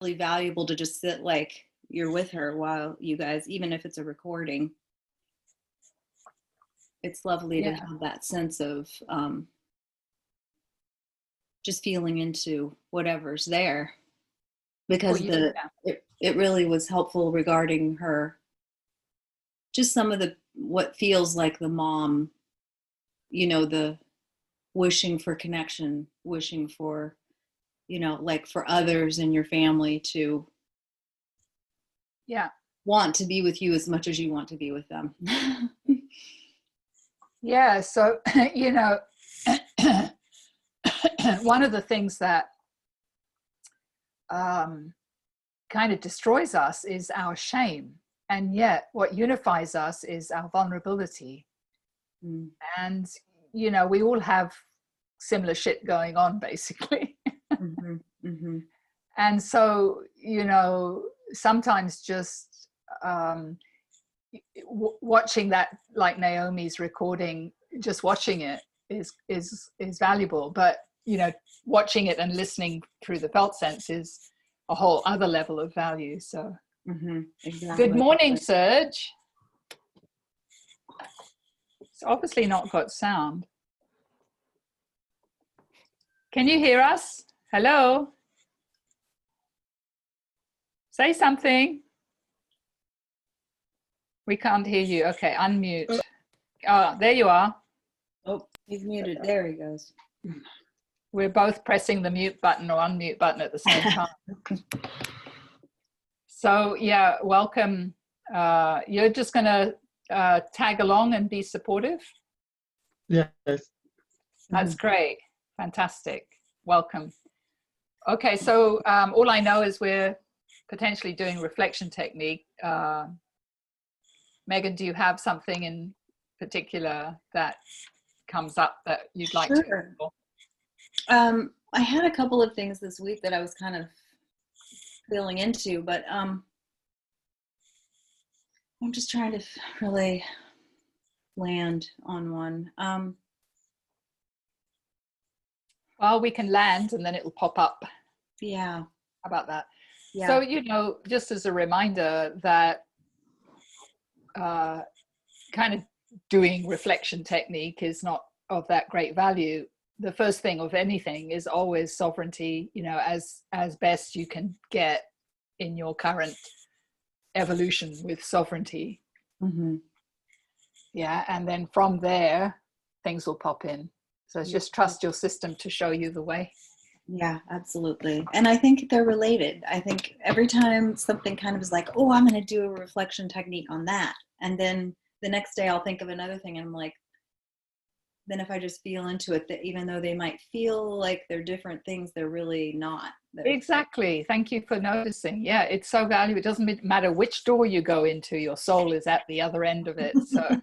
really valuable to just sit like you're with her while you guys, even if it's a recording. It's lovely to have that sense of just feeling into whatever's there, because it really was helpful regarding her, just some of the what feels like the mom, you know, the wishing for connection, wishing for, you know, like for others in your family to want to be with you as much as you want to be with them. Yeah, so you know, one of the things that kind of destroys us is our shame, and yet what unifies us is our vulnerability. And you know, we all have similar shit going on, basically. And so, you know, sometimes just watching that, like Naomi's recording, just watching it is valuable. But you know, watching it and listening through the felt sense is a whole other level of value. So exactly. Good morning, Serge. It's obviously not got sound. Can you hear us? Hello? Say something. We can't hear you. Okay, unmute. Oh, there you are. Oh, he's muted. There he goes. We're both pressing the mute button or unmute button at the same time. So yeah, welcome. You're just going to tag along and be supportive? Yes. That's great. Fantastic. Welcome. Okay, so all I know is we're potentially doing reflection technique. Megan, do you have something in particular that comes up that you'd like to explore? I had a couple of things this week that I was kind of feeling into, but I'm just trying to really land on one. Well, we can land and then it'll pop up. Yeah. How about that? Yeah. So, you know, just as a reminder that kind of doing reflection technique is not of that great value. The first thing of anything is always sovereignty, you know, as best you can get in your current evolution with sovereignty. Yeah, and then from there, things will pop in. So just trust your system to show you the way. Yeah, absolutely. And I think they're related. I think every time something kind of is like, oh, I'm going to do a reflection technique on that. And then the next day I'll think of another thing and I'm like, then if I just feel into it, that even though they might feel like they're different things, they're really not. Exactly. Thank you for noticing. Yeah, it's so valuable. It doesn't matter which door you go into, your soul is at the other end of it. So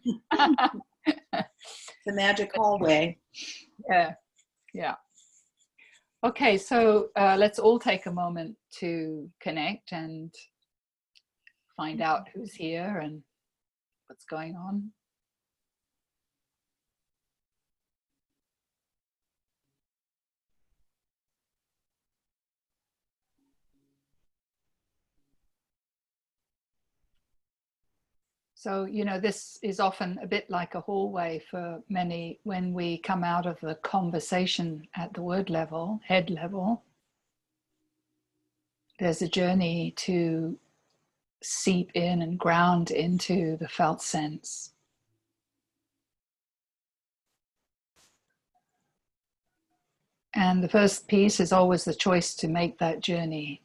the magic hallway. Yeah. Yeah. Okay, so let's all take a moment to connect and find out who's here and what's going on. So, you know, this is often a bit like a hallway for many when we come out of the conversation at the word level, head level. There's a journey to seep in and ground into the felt sense. And the first piece is always the choice to make that journey,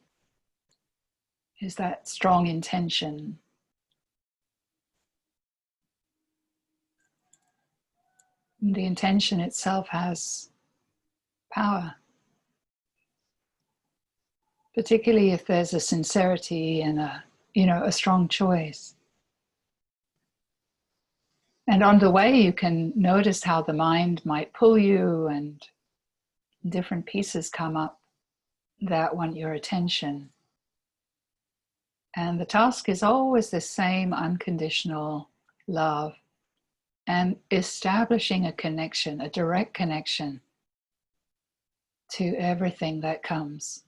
is that strong intention. And the intention itself has power, particularly if there's a sincerity and a strong choice. And on the way, you can notice how the mind might pull you and different pieces come up that want your attention. And the task is always the same: unconditional love and establishing a connection, a direct connection to everything that comes.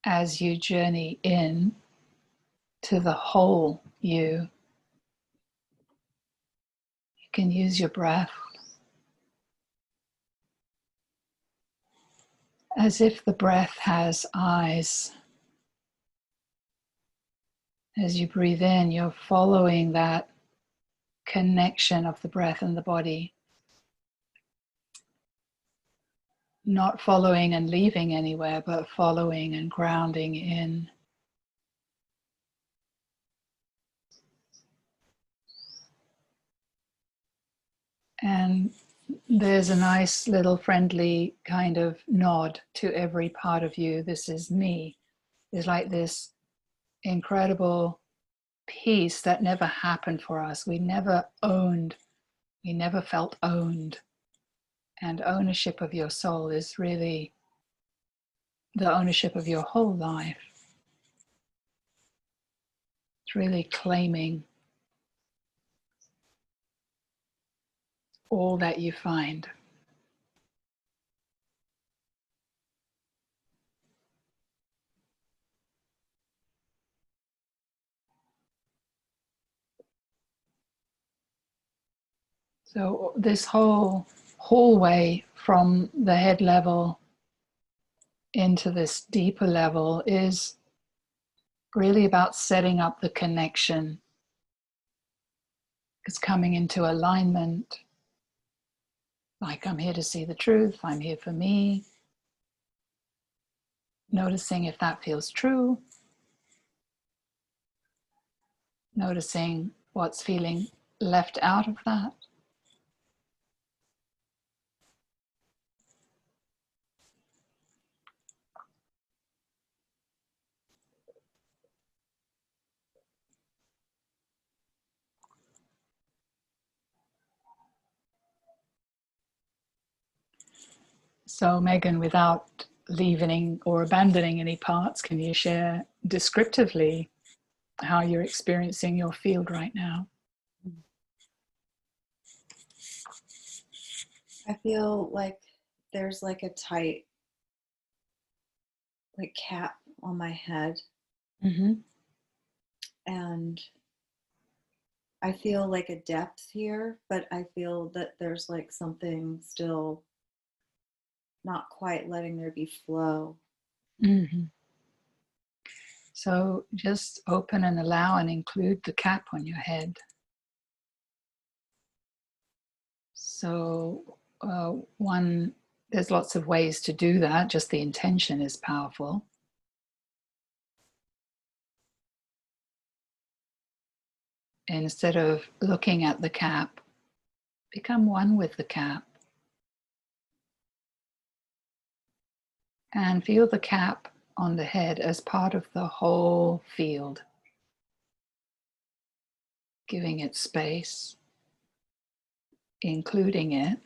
as you journey in to the whole you, you can use your breath as if the breath has eyes. As you breathe in, you're following that connection of the breath and the body, not following and leaving anywhere, but following and grounding in. And there's a nice little friendly kind of nod to every part of you. This is me. There's like this incredible peace that never happened for us. We never felt owned. And ownership of your soul is really the ownership of your whole life. It's really claiming all that you find. So this whole hallway from the head level into this deeper level is really about setting up the connection. It's coming into alignment. Like, I'm here to see the truth. I'm here for me. Noticing if that feels true. Noticing what's feeling left out of that. So Megan, without leaving or abandoning any parts, can you share descriptively how you're experiencing your field right now? I feel like there's like a tight like cap on my head. Mm-hmm. And I feel like a depth here, but I feel that there's like something still not quite letting there be flow. Mm-hmm. So just open and allow and include the cap on your head. So there's lots of ways to do that. Just the intention is powerful. Instead of looking at the cap, become one with the cap. And feel the cap on the head as part of the whole field, giving it space, including it.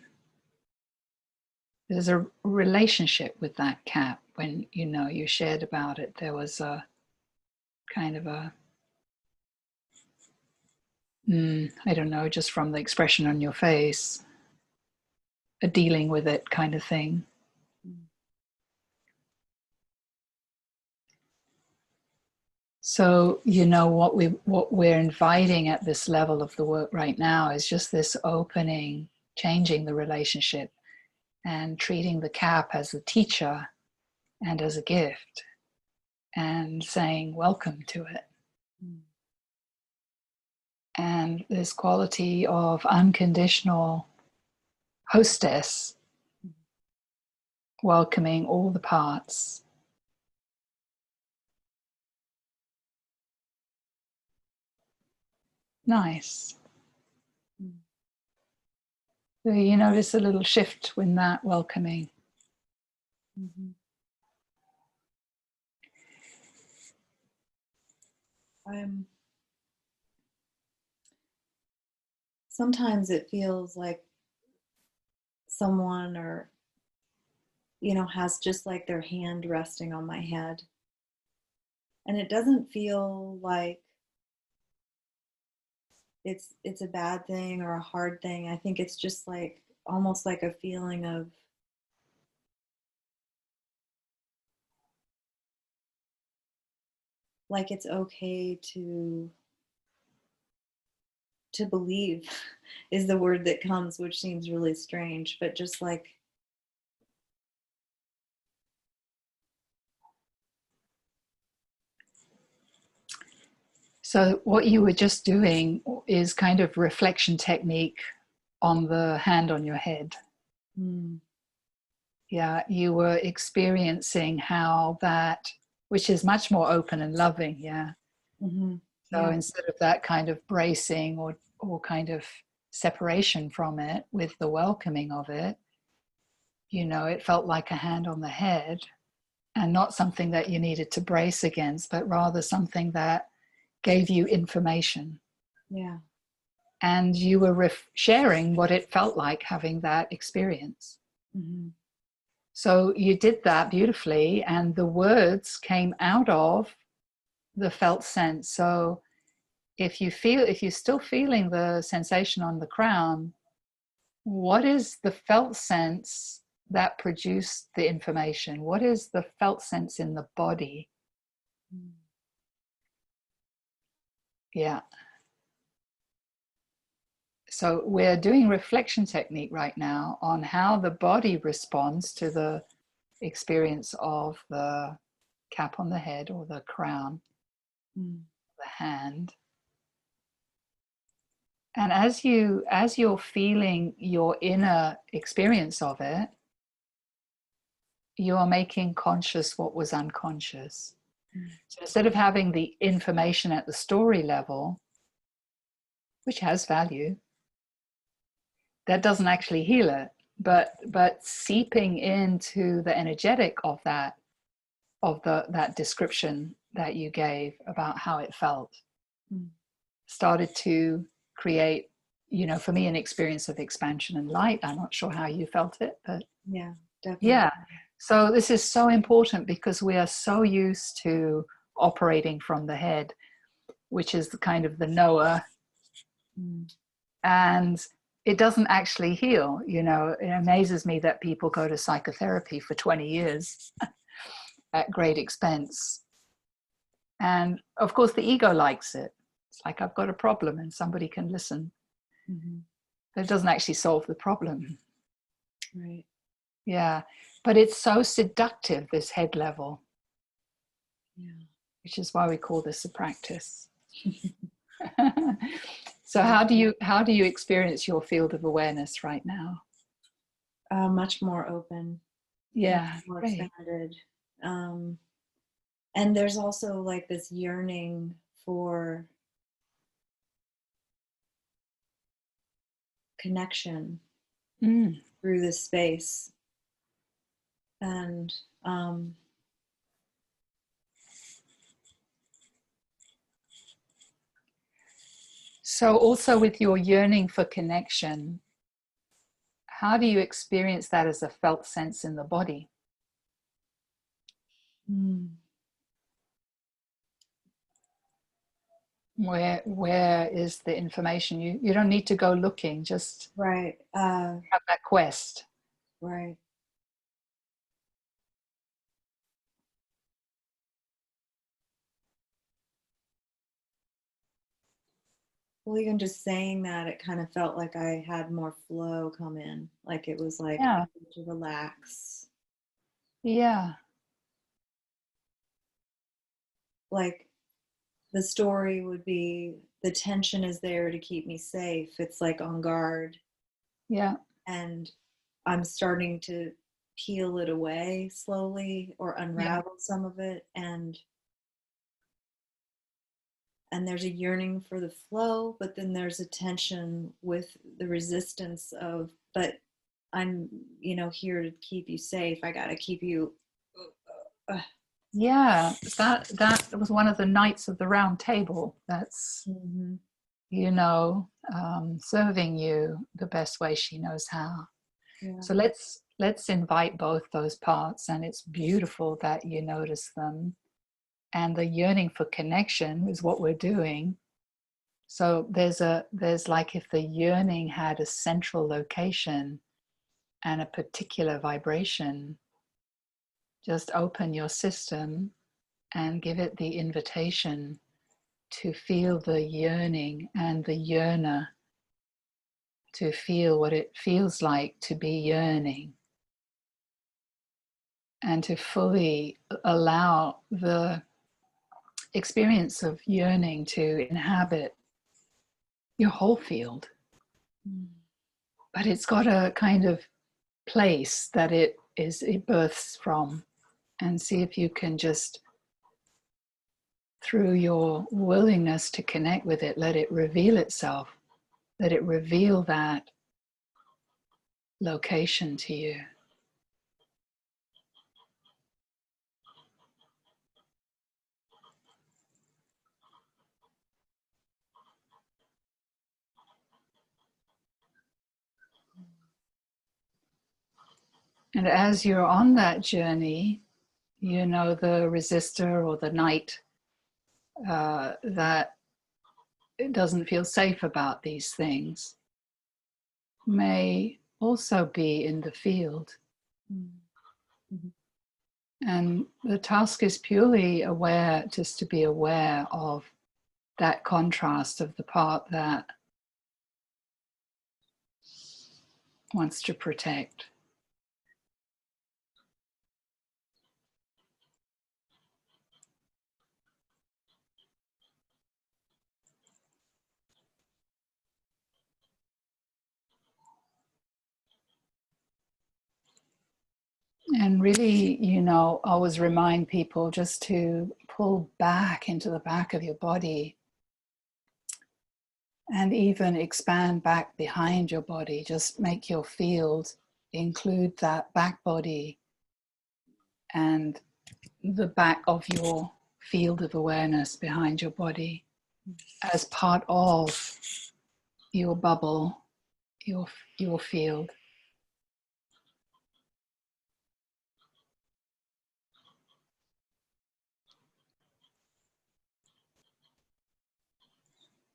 There's a relationship with that cap. When you shared about it, there was a kind of a I don't know, just from the expression on your face, a dealing with it kind of thing. So what we're inviting at this level of the work right now is just this opening, changing the relationship, and treating the cap as a teacher and as a gift, and saying welcome to it. And this quality of unconditional hostess, welcoming all the parts. Nice. So you notice a little shift when that welcoming. Mm-hmm. Sometimes it feels like someone has just like their hand resting on my head. And it doesn't feel like it's a bad thing or a hard thing. I think it's just like almost like a feeling of like it's okay to believe is the word that comes, which seems really strange, but just like, So what you were just doing is kind of reflection technique on the hand on your head. mm, Yeah, you were experiencing how that, which is much more open and loving. Yeah. mm-hmm, So yeah, instead of that kind of bracing or kind of separation from it, with the welcoming of it, it felt like a hand on the head, and not something that you needed to brace against, but rather something that gave you information. yeah, And you were sharing what it felt like having that experience. mm-hmm, So you did that beautifully, and the words came out of the felt sense. So if you're still feeling the sensation on the crown, what is the felt sense that produced the information? What is the felt sense in the body? mm, Yeah. So we're doing reflection technique right now on how the body responds to the experience of the cap on the head or the crown, mm, the hand. And as you're feeling your inner experience of it, you are making conscious what was unconscious. mm, So instead of having the information at the story level, which has value, that doesn't actually heal it, but seeping into the energetic of that description that you gave about how it felt mm. started to create, for me, an experience of expansion and light. I'm not sure how you felt it, but Yeah, definitely. yeah. So this is so important because we are so used to operating from the head, which is the kind of the knower, Mm, and it doesn't actually heal. It amazes me that people go to psychotherapy for 20 years at great expense. And of course, the ego likes it. It's like, I've got a problem and somebody can listen. mm-hmm, But it doesn't actually solve the problem. right. Yeah. But it's so seductive, this head level, Yeah. which is why we call this a practice. So Yeah. how do you experience your field of awareness right now? Much more open, much Yeah, more great. expanded. Um, and there's also like this yearning for connection Mm. through this space. And um, So also with your yearning for connection, how do you experience that as a felt sense in the body? mm, Where is the information? You don't need to go looking, just right, have that quest. right. Well, even just saying that, it kind of felt like I had more flow come in. Like it was like Yeah, to relax. yeah, Like the story would be the tension is there to keep me safe. It's like on guard. yeah, And I'm starting to peel it away slowly or yeah, unravel some of it. And there's a yearning for the flow, but then there's a tension with the resistance of, but I'm, here to keep you safe. I got to keep you. Uh, yeah. That was one of the knights of the round table. That's mm-hmm. serving you the best way she knows how. Yeah. So let's invite both those parts, and it's beautiful that you notice them. And the yearning for connection is what we're doing. So there's like, if the yearning had a central location and a particular vibration, just open your system and give it the invitation to feel the yearning and the yearner, to feel what it feels like to be yearning, and to fully allow the experience of yearning to inhabit your whole field. But it's got a kind of place that it births from, and see if you can just, through your willingness to connect with it, let it reveal itself, let it reveal that location to you. And as you're on that journey, you know, the resistor or the knight that it doesn't feel safe about these things may also be in the field. Mm-hmm. And the task is purely aware, just to be aware of that contrast of the part that wants to protect. And really, you know, always remind people just to pull back into the back of your body and even expand back behind your body. Just make your field include that back body and the back of your field of awareness behind your body as part of your bubble, your field.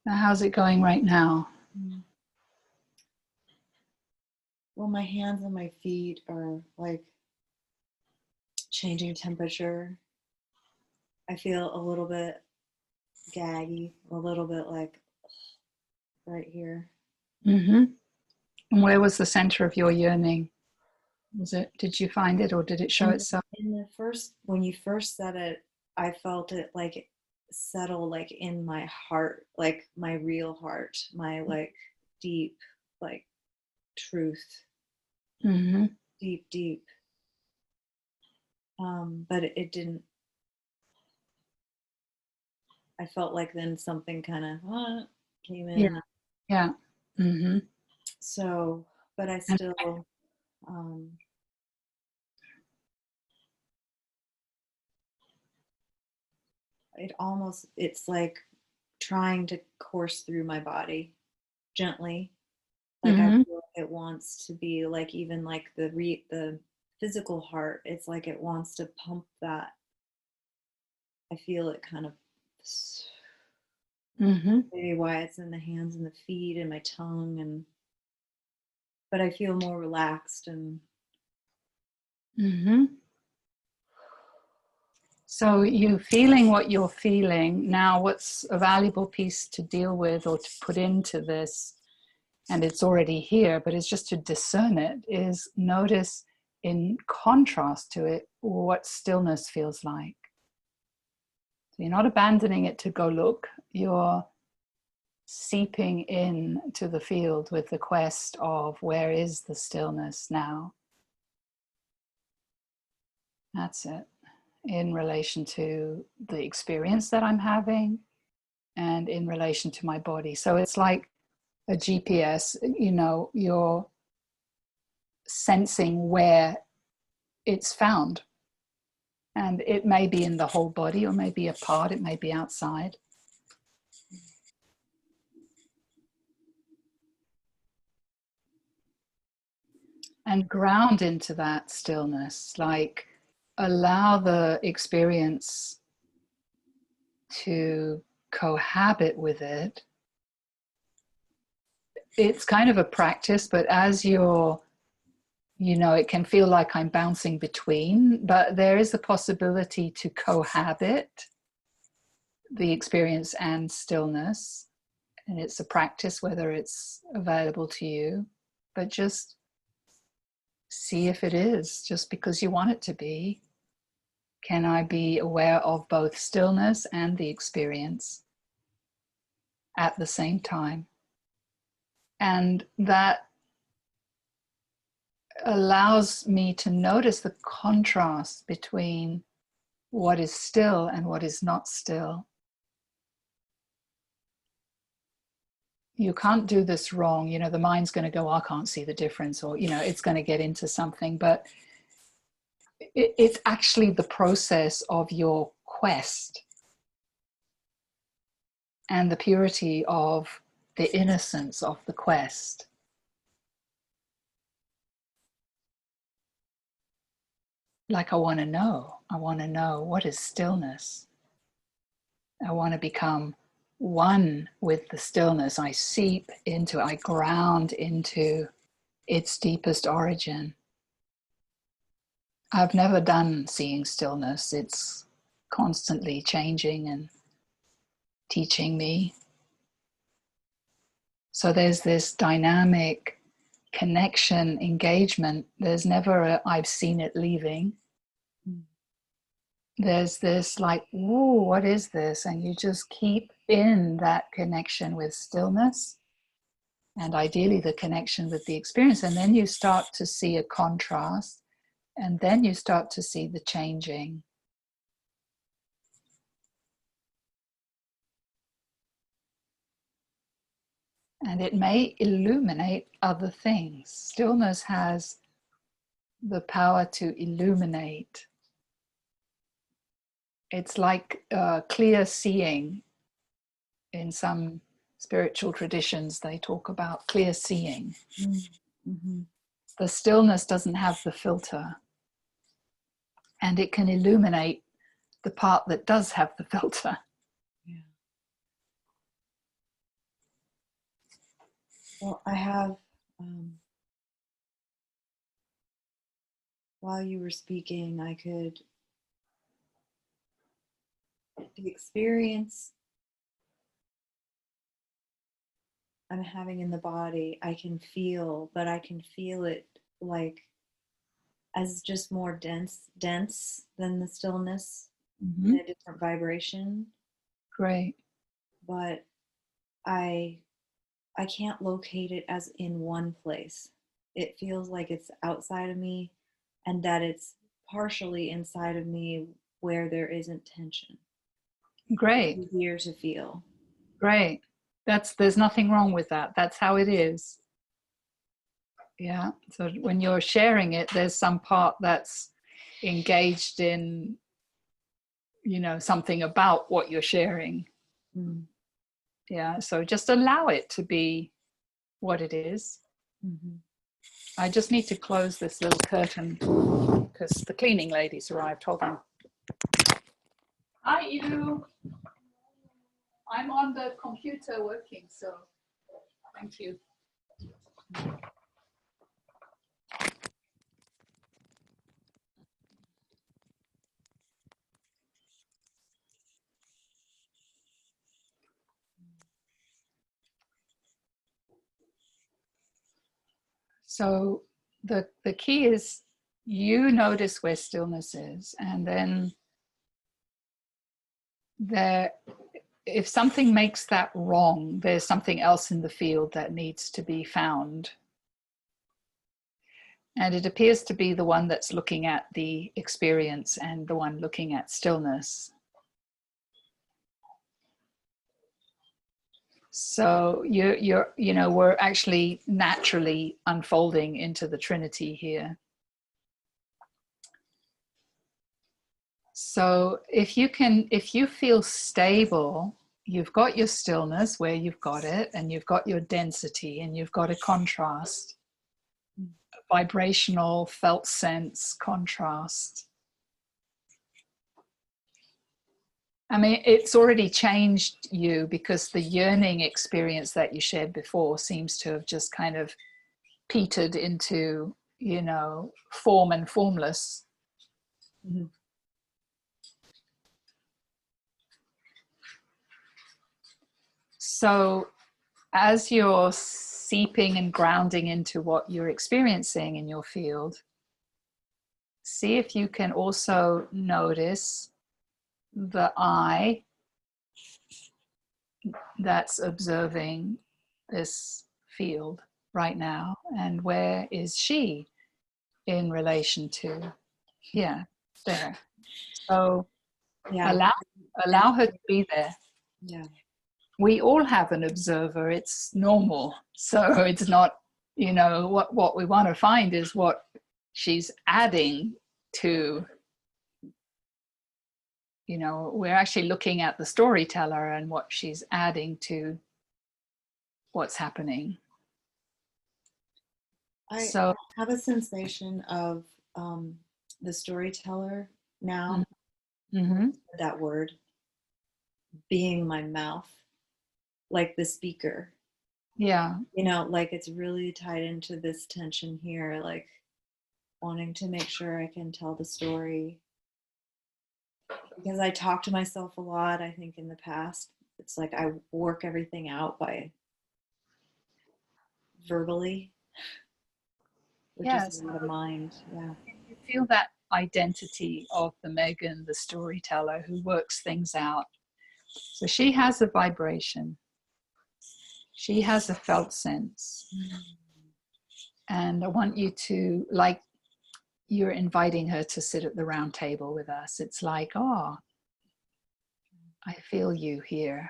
Now, how's it going right now? Well, my hands and my feet are like changing temperature. I feel a little bit gaggy, a little bit like right here. Mm-hmm. And where was the center of your yearning? Was it, did you find it, or did it show itself? In the first, when you first said it, I felt it like settle like in my heart, like my real heart, my like deep, like truth, Mm-hmm. deep, deep. But it didn't. I felt like then something kind of came Yeah. in. Yeah. Mm-hmm. So, but I still, um, it's like trying to course through my body gently. Like I Mm-hmm. feel like it wants to be like even like the physical heart. It's like it wants to pump that. I feel it kind of Mm-hmm. maybe why it's in the hands and the feet and my tongue but I feel more relaxed and Mm-hmm. So you feeling what you're feeling now. What's a valuable piece to deal with or to put into this, and it's already here, but it's just to discern it, is notice in contrast to it what stillness feels like. So you're not abandoning it to go look, you're seeping in to the field with the quest of where is the stillness now. That's it, in relation to the experience that I'm having and in relation to my body. So it's like a GPS, you know, you're sensing where it's found. And it may be in the whole body, or maybe a part, it may be outside. And ground into that stillness, like allow the experience to cohabit with it. It's kind of a practice, but as you're you know, it can feel like I'm bouncing between, but there is a possibility to cohabit the experience and stillness. And it's a practice whether it's available to you, but just see if it is, just because you want it to be. Can I be aware of both stillness and the experience at the same time? And that allows me to notice the contrast between what is still and what is not still. You can't do this wrong. You know, the mind's going to go, I can't see the difference, or, you know, it's going to get into something. But it's actually the process of your quest and the purity of the innocence of the quest. Like, I want to know what is stillness. I want to become one with the stillness. I seep into, I ground into its deepest origin. I've never done seeing stillness. It's constantly changing and teaching me. So there's this dynamic connection, engagement. There's never a I've seen it leaving. There's this like, ooh, what is this? And you just keep in that connection with stillness, and ideally the connection with the experience. And then you start to see a contrast, and then you start to see the changing. And it may illuminate other things. Stillness has the power to illuminate. It's like clear seeing. In some spiritual traditions, they talk about clear seeing. Mm-hmm. The stillness doesn't have the filter, and it can illuminate the part that does have the filter. Yeah. Well, I have, while you were speaking, the experience I'm having in the body, I can feel, but I can feel it like as just more dense than the stillness, in a different vibration. Great. But I can't locate it as in one place. It feels like it's outside of me, and that it's partially inside of me where there isn't tension. Great. It's easier to feel. Great. There's nothing wrong with that. That's how it is. Yeah. So when you're sharing it, there's some part that's engaged in, you know, something about what you're sharing. Mm. Yeah. So just allow it to be what it is. Mm-hmm. I just need to close this little curtain because the cleaning lady's arrived. Hold on. Hi, you. I'm on the computer working, so thank you. So the key is you notice where stillness is, and then if something makes that wrong, there's something else in the field that needs to be found. And it appears to be the one that's looking at the experience and the one looking at stillness. So we're actually naturally unfolding into the Trinity here. So if you feel stable, you've got your stillness where you've got it, and you've got your density, and you've got a contrast, a vibrational felt sense contrast. I mean, it's already changed you, because the yearning experience that you shared before seems to have just kind of petered into, you know, form and formless. Mm-hmm. So as you're seeping and grounding into what you're experiencing in your field, see if you can also notice the I that's observing this field right now, and where is she in relation to, yeah, there. So Yeah. allow her to be there. Yeah. We all have an observer, it's normal. So it's not, you know, what we want to find is what she's adding to, you know, we're actually looking at the storyteller and what she's adding to what's happening. I So have a sensation of the storyteller now, mm-hmm. that word, being my mouth, like the speaker. Yeah. You know, like it's really tied into this tension here, like wanting to make sure I can tell the story. Because I talk to myself a lot, I think in the past. It's like I work everything out by verbally, which is Yes. a lot of mind. Yeah. You feel that identity of the Megan, the storyteller who works things out. So she has a vibration. She has a felt sense. And I want you to, like, you're inviting her to sit at the round table with us. It's like, oh, I feel you here.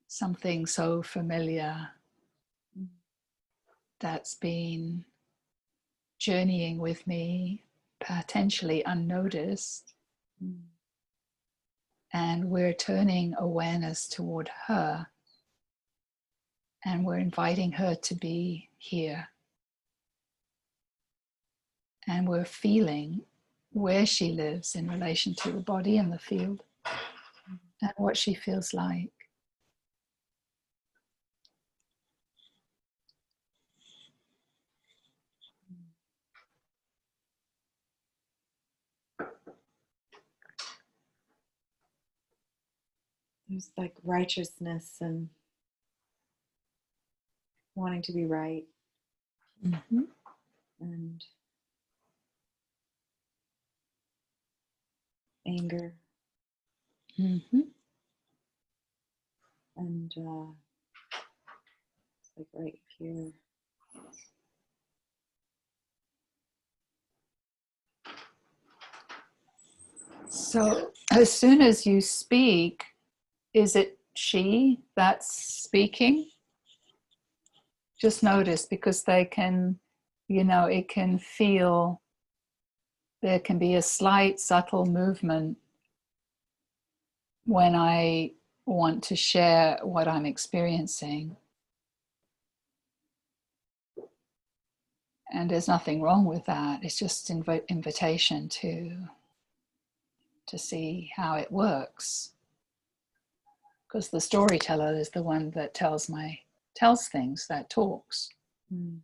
Something so familiar that's been journeying with me, potentially unnoticed. And we're turning awareness toward her. And we're inviting her to be here. And we're feeling where she lives in relation to the body and the field and what she feels like. There's like righteousness and wanting to be right, Mm-hmm. and anger, Mm-hmm. and it's like right here. So as soon as you speak, is it she that's speaking? Just notice, because they can, you know, it can feel, there can be a slight subtle movement when I want to share what I'm experiencing. And there's nothing wrong with that. It's just invitation to see how it works. Because the storyteller is the one that tells things, that talks. Mm.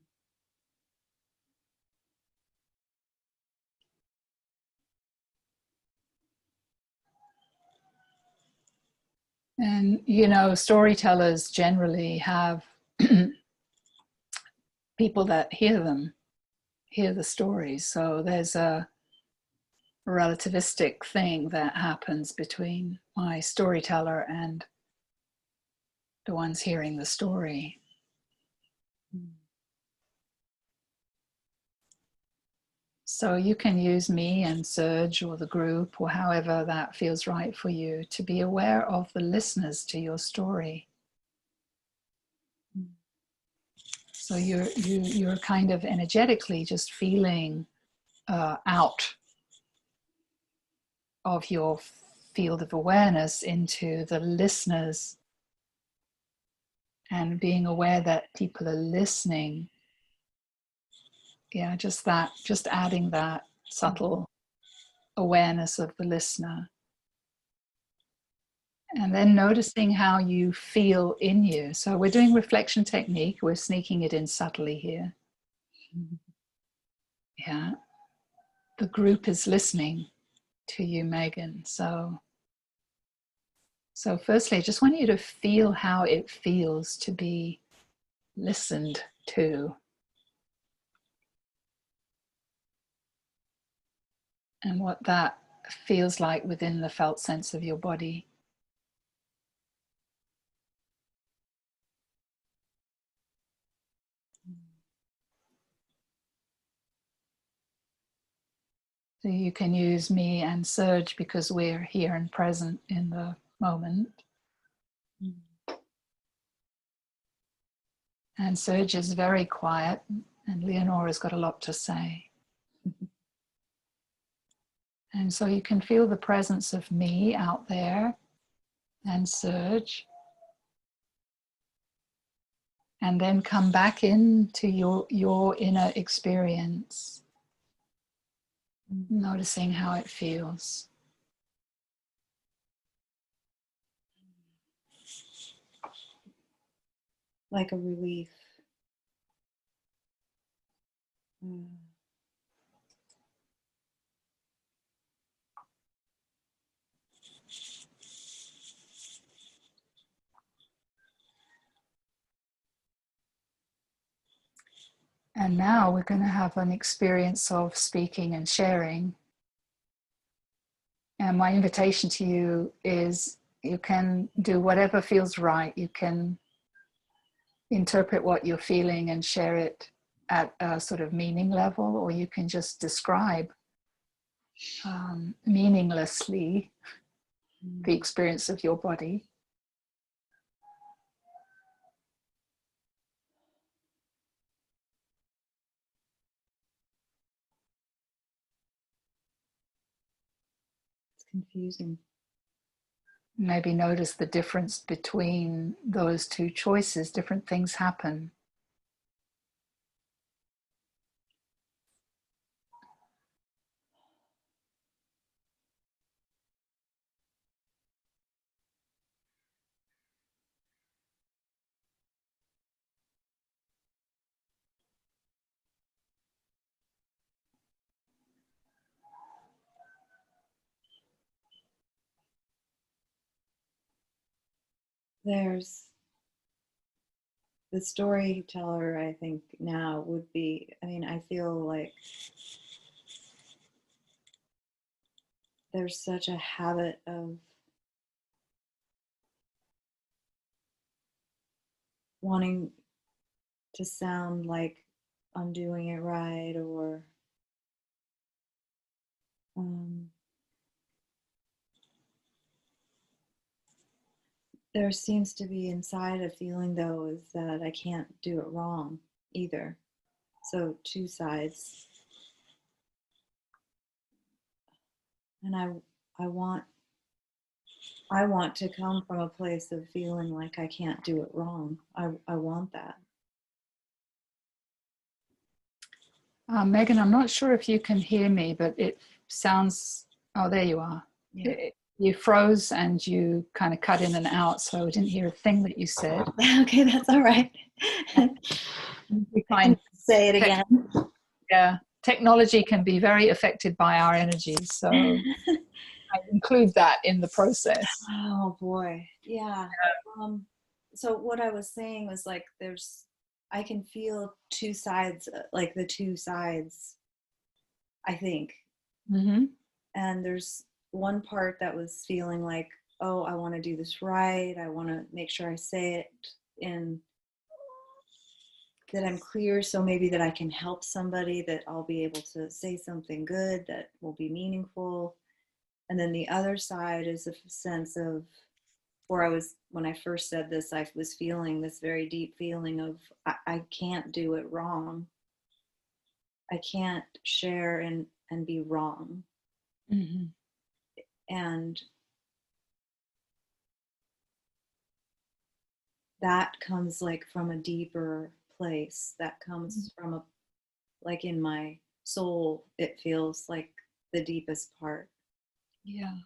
And, you know, storytellers generally have people that hear the stories. So there's a relativistic thing that happens between my storyteller and the ones hearing the story. So you can use me and Serge or the group or however that feels right for you to be aware of the listeners to your story. So you're kind of energetically just feeling out of your field of awareness into the listeners, and being aware that people are listening. Yeah, just adding that subtle awareness of the listener. And then noticing how you feel in you. So we're doing reflection technique. We're sneaking it in subtly here. Yeah, the group is listening to you, Megan. So firstly, I just want you to feel how it feels to be listened to, and what that feels like within the felt sense of your body. So you can use me and Serge because we're here and present in the moment. And Serge is very quiet, and Leonora's got a lot to say. And so you can feel the presence of me out there and Serge. And then come back into your inner experience, noticing how it feels. Like a relief. And now we're going to have an experience of speaking and sharing. And my invitation to you is you can do whatever feels right. You can interpret what you're feeling and share it at a sort of meaning level, or you can just describe meaninglessly the experience of your body. It's confusing. Maybe notice the difference between those two choices. Different things happen. There's the storyteller, I think now would be, I mean, I feel like there's such a habit of wanting to sound like I'm doing it right, or there seems to be inside a feeling, though, is that I can't do it wrong either. So two sides. And I want to come from a place of feeling like I can't do it wrong. I want that. Megan, I'm not sure if you can hear me, but it sounds, oh, there you are. Yeah. You froze and you kind of cut in and out, so I didn't hear a thing that you said. Okay, that's all right. We find say it again. Yeah, technology can be very affected by our energies, so I include that in the process. Oh boy, yeah. So what I was saying was like, I can feel two sides, like the two sides, I think. Mm-hmm. And there's one part that was feeling like, oh, I want to do this right. I want to make sure I say it in that I'm clear, so maybe that I can help somebody, that I'll be able to say something good that will be meaningful. And then the other side is a sense of, when I first said this, I was feeling this very deep feeling of, I can't do it wrong. I can't share and be wrong. Mm-hmm. And that comes like from a deeper place, that comes from like in my soul, it feels like the deepest part. Yeah.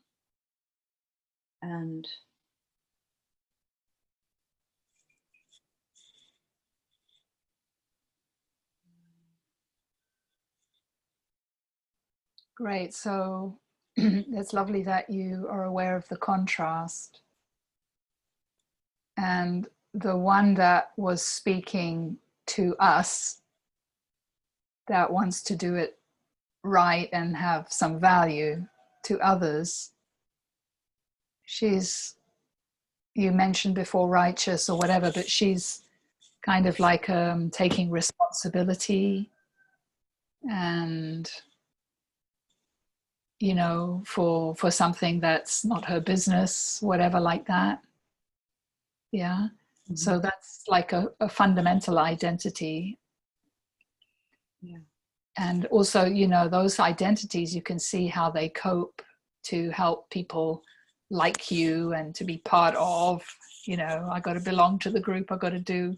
And Great. So it's lovely that you are aware of the contrast. And the one that was speaking to us, that wants to do it right and have some value to others, she's, you mentioned before, righteous or whatever, but she's kind of like taking responsibility and, you know, for something that's not her business, whatever, like that. Yeah. Mm-hmm. So that's like a fundamental identity. Yeah. And also, you know, those identities, you can see how they cope to help people like you and to be part of, you know, I got to belong to the group, I got to do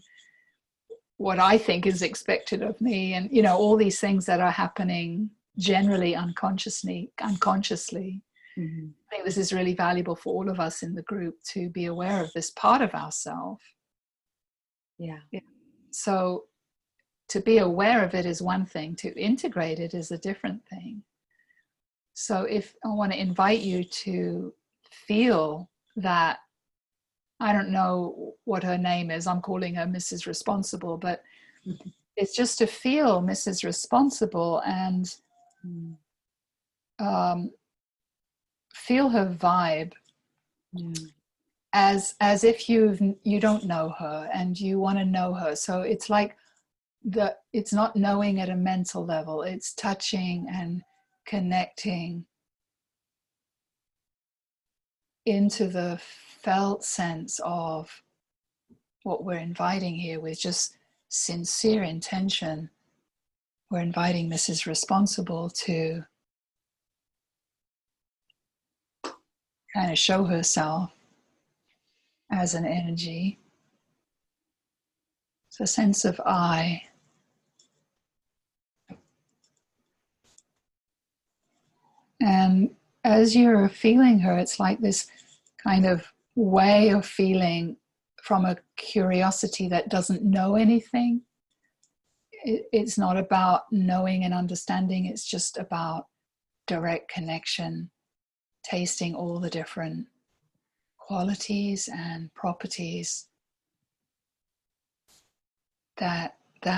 what I think is expected of me, and, you know, all these things that are happening generally unconsciously. Mm-hmm. I think this is really valuable for all of us in the group to be aware of this part of ourselves. Yeah. So to be aware of it is one thing, to integrate it is a different thing. So if I want to invite you to feel that, I don't know what her name is, I'm calling her Mrs. Responsible, but it's just to feel Mrs. Responsible and feel her vibe. As if you don't know her and you want to know her. So it's like it's not knowing at a mental level, it's touching and connecting into the felt sense of what we're inviting here with just sincere intention. We're inviting Mrs. Responsible to kind of show herself as an energy. It's a sense of I. And as you're feeling her, it's like this kind of way of feeling from a curiosity that doesn't know anything. It's not about knowing and understanding, it's just about direct connection, tasting all the different qualities and properties that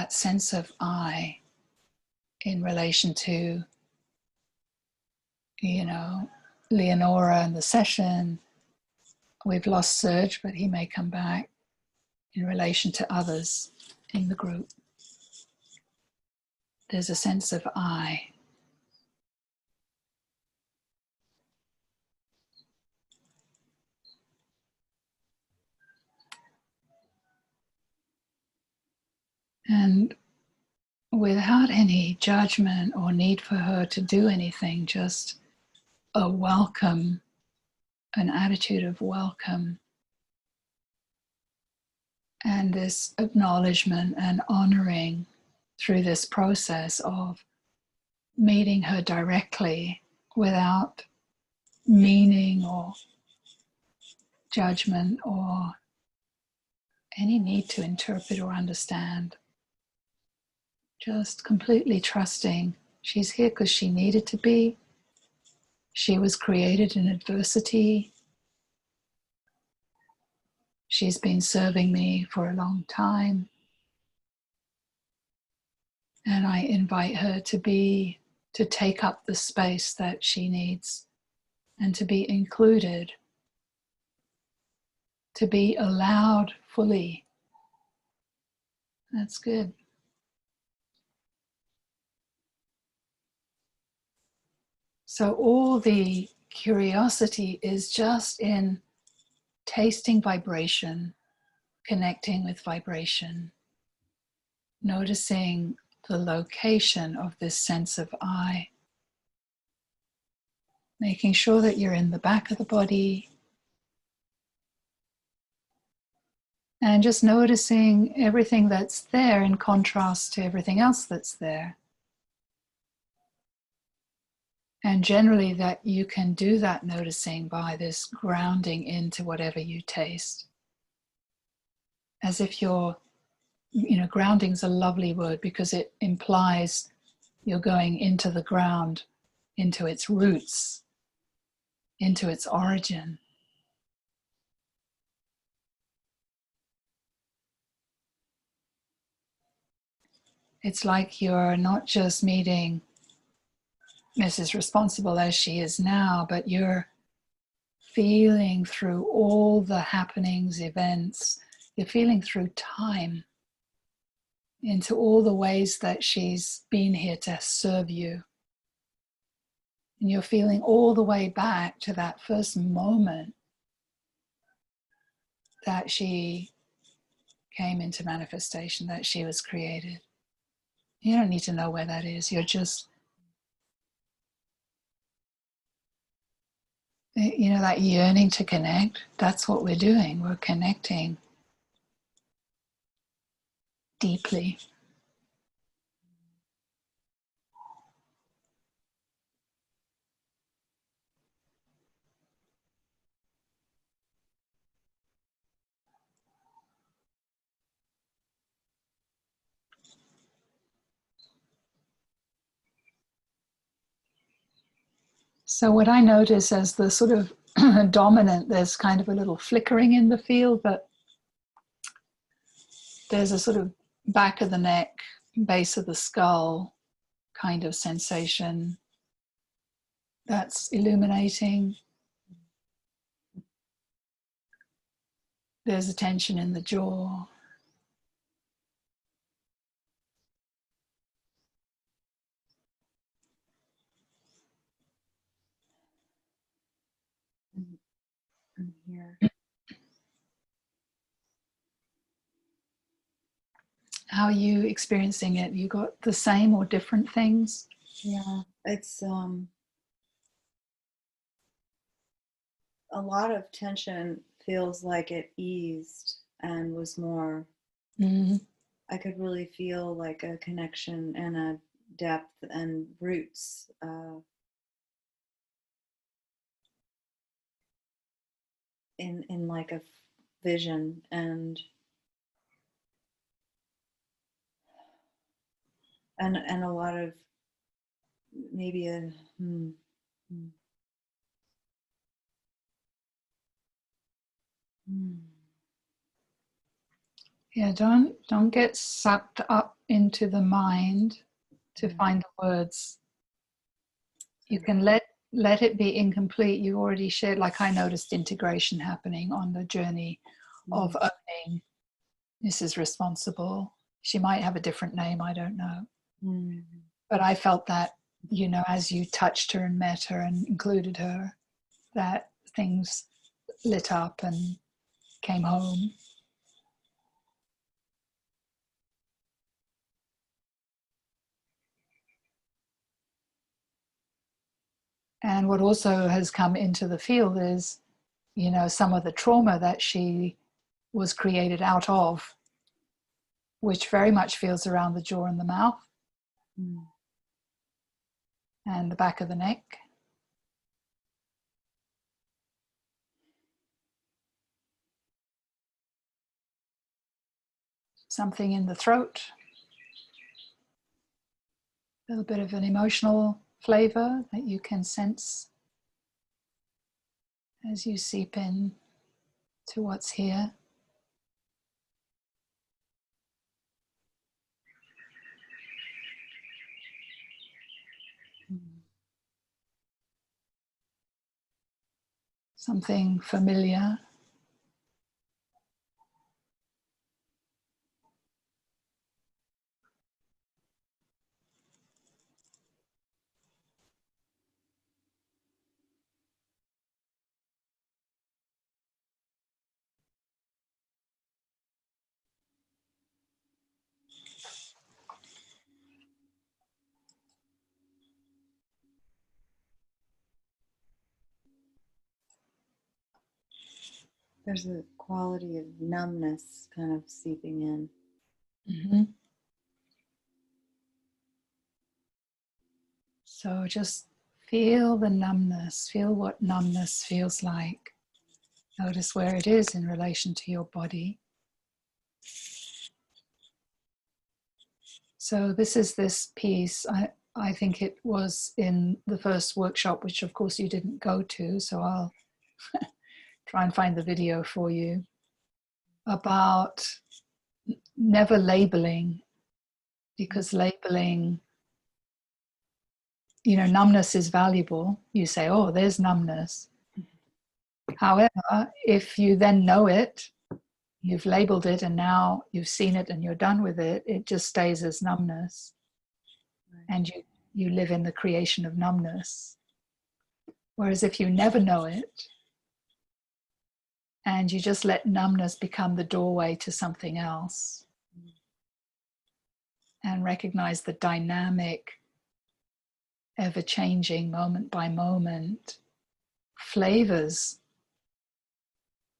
sense of I in relation to, you know, Leonora and the session. We've lost Serge, but he may come back, in relation to others in the group. There's a sense of I. And without any judgment or need for her to do anything, just a welcome, an attitude of welcome, and this acknowledgement and honoring through this process of meeting her directly without meaning or judgment or any need to interpret or understand. Just completely trusting she's here because she needed to be. She was created in adversity. She's been serving me for a long time. And I invite her to take up the space that she needs and to be included, to be allowed fully. That's good. So all the curiosity is just in tasting vibration, connecting with vibration, noticing the location of this sense of I, making sure that you're in the back of the body, and just noticing everything that's there in contrast to everything else that's there. And generally that you can do that noticing by this grounding into whatever you taste. As if you're, you know, grounding's a lovely word because it implies you're going into the ground, into its roots, into its origin. It's like you're not just meeting Mrs. Responsible as she is now, but you're feeling through all the happenings, events, you're feeling through time into all the ways that she's been here to serve you. And you're feeling all the way back to that first moment that she came into manifestation, that she was created. You don't need to know where that is. You're just, you know, that yearning to connect. That's what we're doing. We're connecting deeply. So what I notice as the sort of dominant, there's kind of a little flickering in the field, but there's a sort of back of the neck, base of the skull kind of sensation that's illuminating. There's a tension in the jaw. I'm here. How are you experiencing it? You got the same or different things? Yeah, it's a lot of tension feels like it eased and was more, I could really feel like a connection and a depth and roots in like a vision and a lot of maybe a Yeah, don't get sucked up into the mind to find the words. You can let it be incomplete. You already shared, like I noticed integration happening on the journey of owning Mrs. Responsible. She might have a different name, I don't know. But I felt that, you know, as you touched her and met her and included her, that things lit up and came home. And what also has come into the field is, you know, some of the trauma that she was created out of, which very much feels around the jaw and the mouth and the back of the neck. Something in the throat. A little bit of an emotional flavor that you can sense as you seep in to what's here. Something familiar. there's a quality of numbness kind of seeping in. So just feel the numbness, feel what numbness feels like. Notice where it is in relation to your body. So this is this piece. I think it was in the first workshop, which of course you didn't go to, so I'll try and find the video for you, about never labeling, because labeling, you know, numbness is valuable. You say, oh, there's numbness. However, if you then know it, you've labeled it and now you've seen it and you're done with it, it just stays as numbness. Right. And you live in the creation of numbness. Whereas if you never know it and you just let numbness become the doorway to something else and recognize the dynamic, ever-changing, moment by moment flavors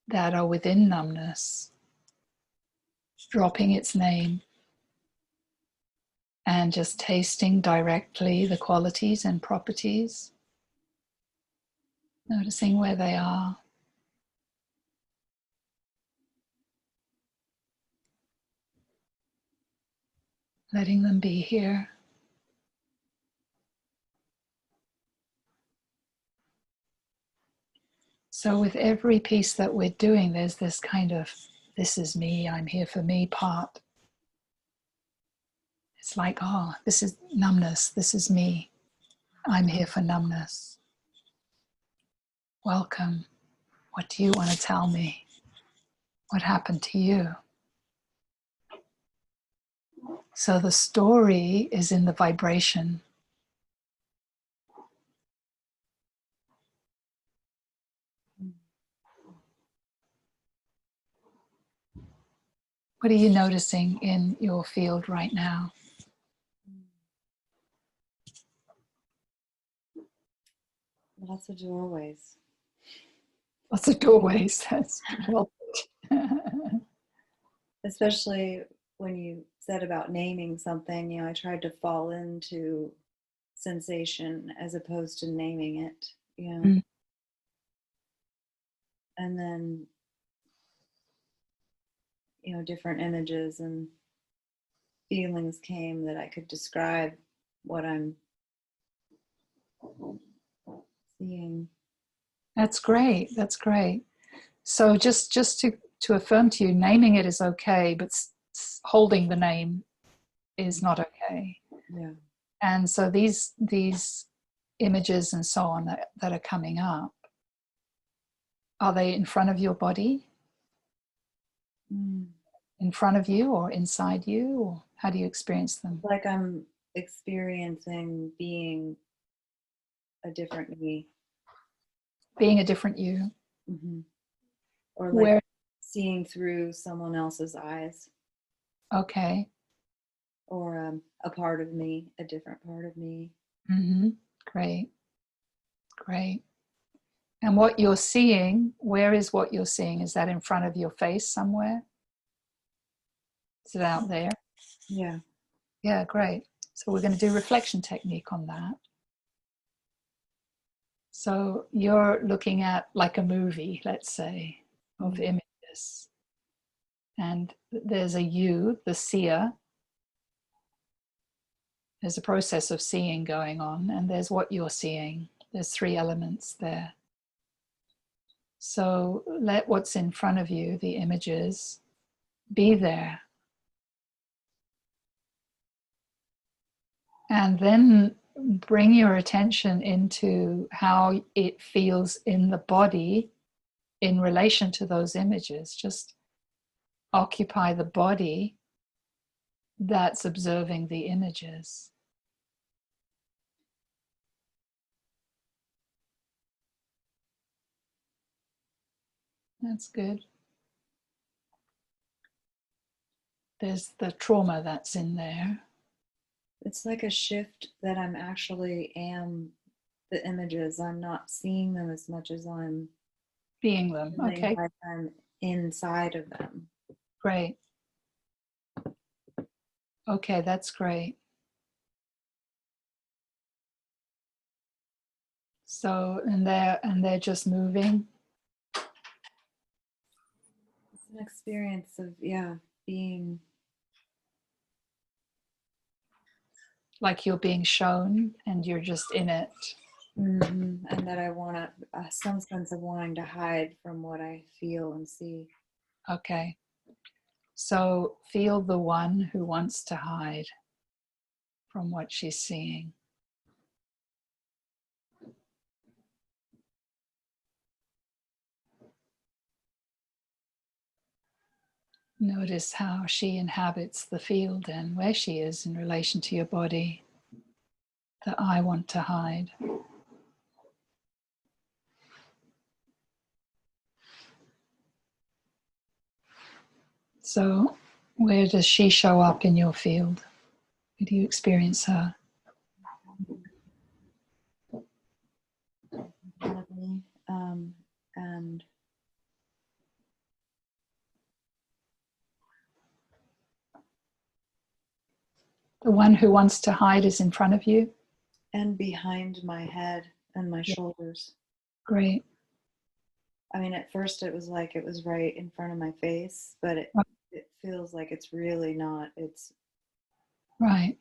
that are within numbness, dropping its name and just tasting directly the qualities and properties, noticing where they are. Letting them be here. So with every piece that we're doing, there's this kind of, this is me, I'm here for me part. It's like, oh, this is numbness, this is me. I'm here for numbness. Welcome. What do you want to tell me? What happened to you? So the story is in the vibration. What are you noticing in your field right now? Lots of doorways. Lots of doorways. That's well put. Especially when you said about naming something, you know, I tried to fall into sensation as opposed to naming it, you know. Mm. And then, you know, different images and feelings came that I could describe what I'm seeing. That's great. That's great. So just to affirm to you, naming it is okay, but holding the name is not okay. Yeah. And so these images and so on that are coming up, are they in front of your body? Mm. In front of you or inside you? Or how do you experience them? Like I'm experiencing being a different me. Being a different you. Mm-hmm. Or like Where? seeing through someone else's eyes. Okay. Or a part of me, a different part of me. Mm-hmm. Great. Great. And what you're seeing, where is what you're seeing? Is that in front of your face somewhere? Is it out there? Yeah. Yeah, great. So we're going to do reflection technique on that. So you're looking at like a movie, let's say, of images. And there's a you, the seer. There's a process of seeing going on, and there's what you're seeing. There's three elements there. So let what's in front of you, the images, be there. And then bring your attention into how it feels in the body in relation to those images. Just occupy the body that's observing the images. That's good. There's the trauma that's in there. It's like a shift that I'm actually am the images. I'm not seeing them as much as I'm being them. Okay. Like I'm inside of them. Great. Okay, that's great. So, and they're just moving. It's an experience of, yeah, being. like you're being shown and you're just in it. And that I want some sense of wanting to hide from what I feel and see. Okay. So feel the one who wants to hide from what she's seeing. Notice how she inhabits the field and where she is in relation to your body. The I want to hide. So, where does she show up in your field? Where do you experience her? And The one who wants to hide is in front of you? And behind my head and my shoulders. Great. I mean, at first it was like it was right in front of my face, but it feels like it's really not. It's right.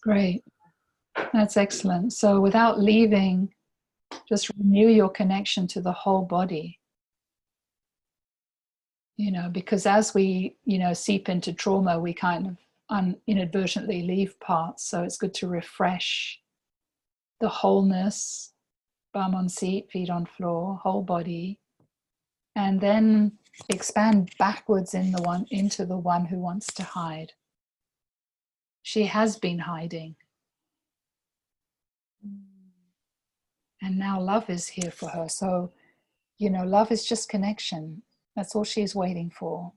Great. That's excellent. So without leaving, just renew your connection to the whole body. You know, because as we, seep into trauma, we kind of inadvertently leave parts. So it's good to refresh the wholeness, bum on seat, feet on floor, whole body, and then expand backwards into the one who wants to hide. She has been hiding. And now love is here for her. So, love is just connection. That's all she's waiting for.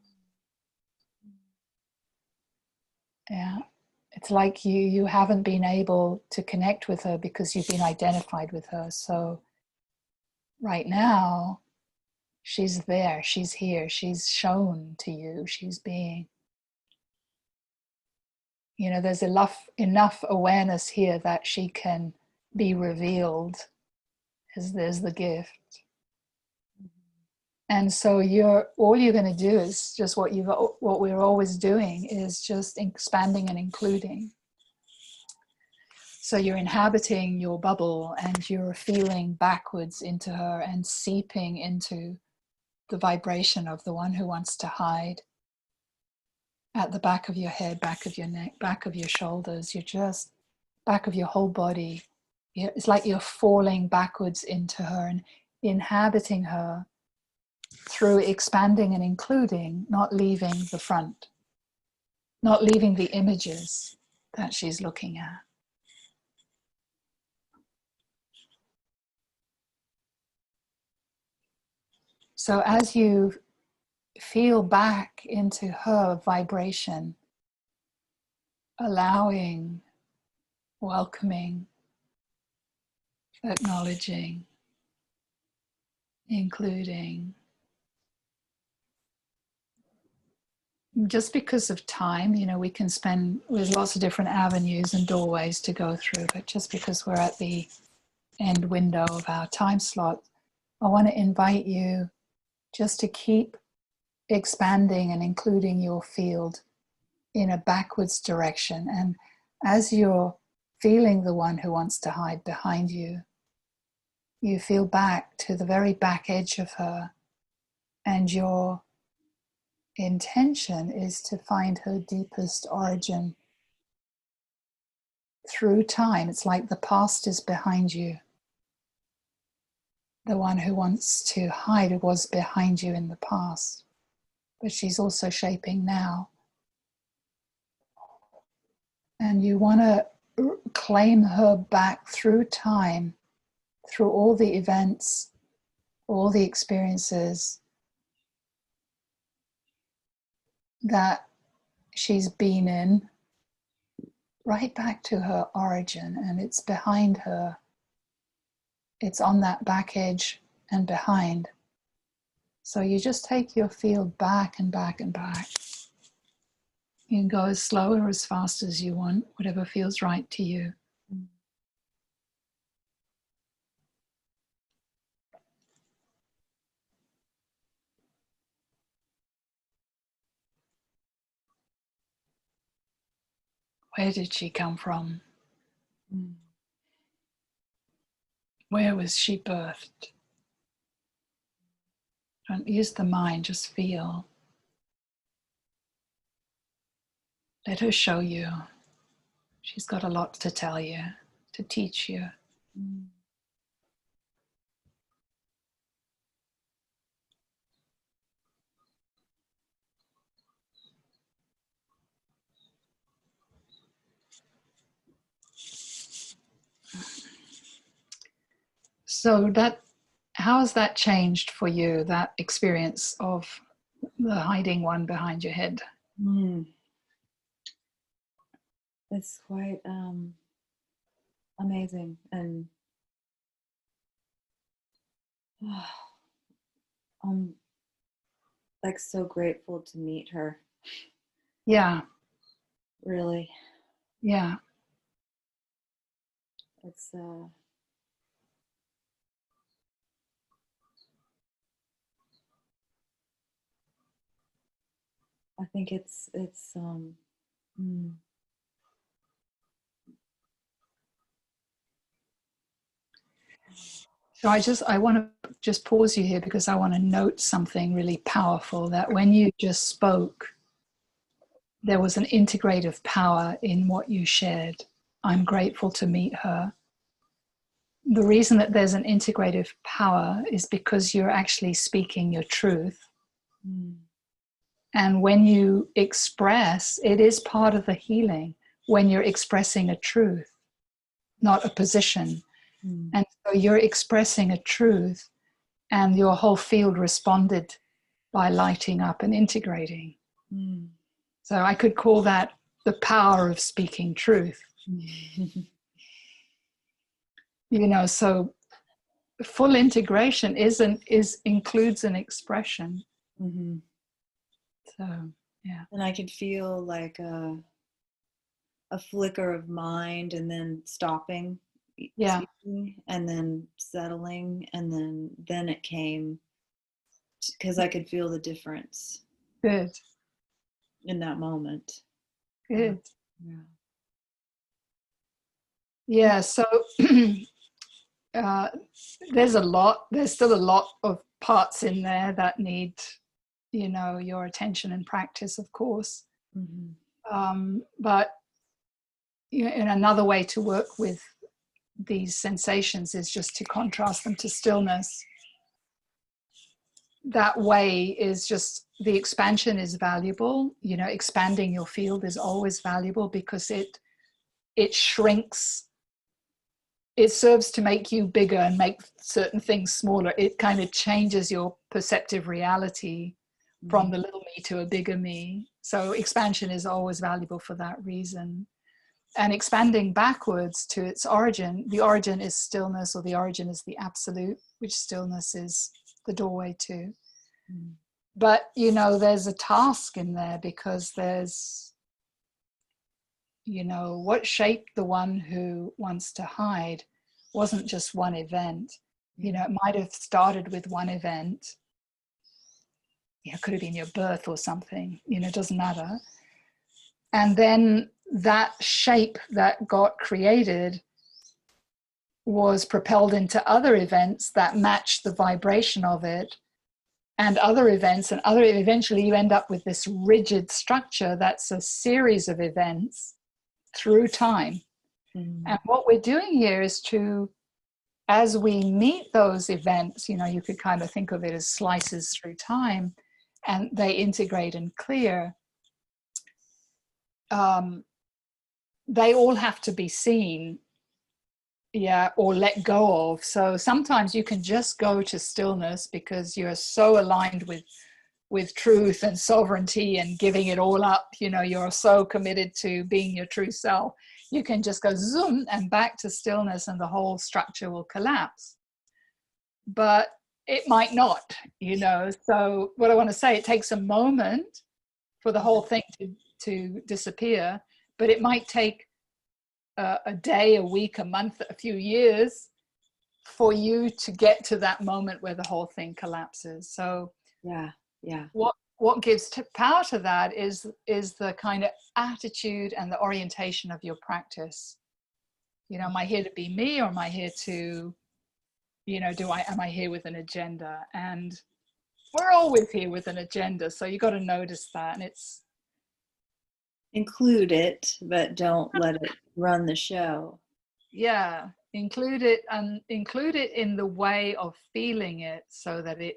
Yeah. It's like you haven't been able to connect with her because you've been identified with her. So right now, she's there, she's here, she's shown to you, she's being. There's enough awareness here that she can be revealed as there's the gift. And so all you're going to do is just what we're always doing is just expanding and including. So you're inhabiting your bubble and you're feeling backwards into her and seeping into the vibration of the one who wants to hide at the back of your head, back of your neck, back of your shoulders. You're just back of your whole body. It's like you're falling backwards into her and inhabiting her through expanding and including, not leaving the front, not leaving the images that she's looking at. So as you feel back into her vibration, allowing, welcoming, acknowledging, including. Just because of time, we can spend, there's lots of different avenues and doorways to go through, but just because we're at the end window of our time slot, I want to invite you just to keep expanding and including your field in a backwards direction. And as you're feeling the one who wants to hide behind you, you feel back to the very back edge of her, and your intention is to find her deepest origin through time. It's like the past is behind you. The one who wants to hide was behind you in the past, but she's also shaping now. And you want to claim her back through time, through all the events, all the experiences that she's been in, right back to her origin. And it's behind her. It's on that back edge and behind. So you just take your field back and back and back. You can go as slow or as fast as you want, whatever feels right to you. Where did she come from? Mm. Where was she birthed? Don't use the mind, just feel. Let her show you. She's got a lot to tell you, to teach you. Mm. So that, how has that changed for you, that experience of the hiding one behind your head? Mm. It's quite amazing, and I'm like so grateful to meet her. Yeah, Really, yeah. it's I think it's mm, So I want to just pause you here because I want to note something really powerful, that when you just spoke, there was an integrative power in what you shared. I'm grateful to meet her. The reason that there's an integrative power is because you're actually speaking your truth. mm, And when you express, it is part of the healing when you're expressing a truth, not a position. mm, And so you're expressing a truth, and your whole field responded by lighting up and integrating. mm. So I could call that the power of speaking truth. You know, so full integration includes an expression. Mhm. So yeah. And I could feel like a flicker of mind, and then stopping Yeah. speaking, and then settling, and then it came, because I could feel the difference Good. in that moment. Good. Yeah. Yeah. So uh, there's still a lot of parts in there that need, you know, your attention and practice, of course. Mm-hmm. But you know, in another way to work with these sensations is just to contrast them to stillness. That way is just, the expansion is valuable. You know, expanding your field is always valuable because it shrinks. It serves to make you bigger and make certain things smaller. It kind of changes your perceptive reality from the little me to a bigger me. So expansion is always valuable for that reason. And expanding backwards to its origin, the origin is stillness, or the origin is the absolute, which stillness is the doorway to. Mm-hmm. But, you know, there's a task in there, because there's, you know, what shaped the one who wants to hide wasn't just one event. You know, it might have started with one event. You know, it could have been your birth or something, you know, it doesn't matter. And then that shape that got created was propelled into other events that matched the vibration of it, and other events, and other, eventually you end up with this rigid structure that's a series of events through time. Mm-hmm. And what we're doing here is to, as we meet those events, you know, you could kind of think of it as slices through time, and they integrate and clear. They all have to be seen, yeah, or let go of. So sometimes you can just go to stillness because you're so aligned with truth and sovereignty and giving it all up. You know, you're so committed to being your true self. You can just go zoom and back to stillness, and the whole structure will collapse. But it might not, you know. So what I want to say, it takes a moment for the whole thing to disappear, but it might take a day, a week, a month, a few years for you to get to that moment where the whole thing collapses. So Yeah. what gives power to that is the kind of attitude and the orientation of your practice. You know, am I here to be me, or am I here to, you know, am I here with an agenda? And we're always here with an agenda. So you got to notice that. And it's, include it, but don't let it run the show. yeah, include it, and include it in the way of feeling it, so that it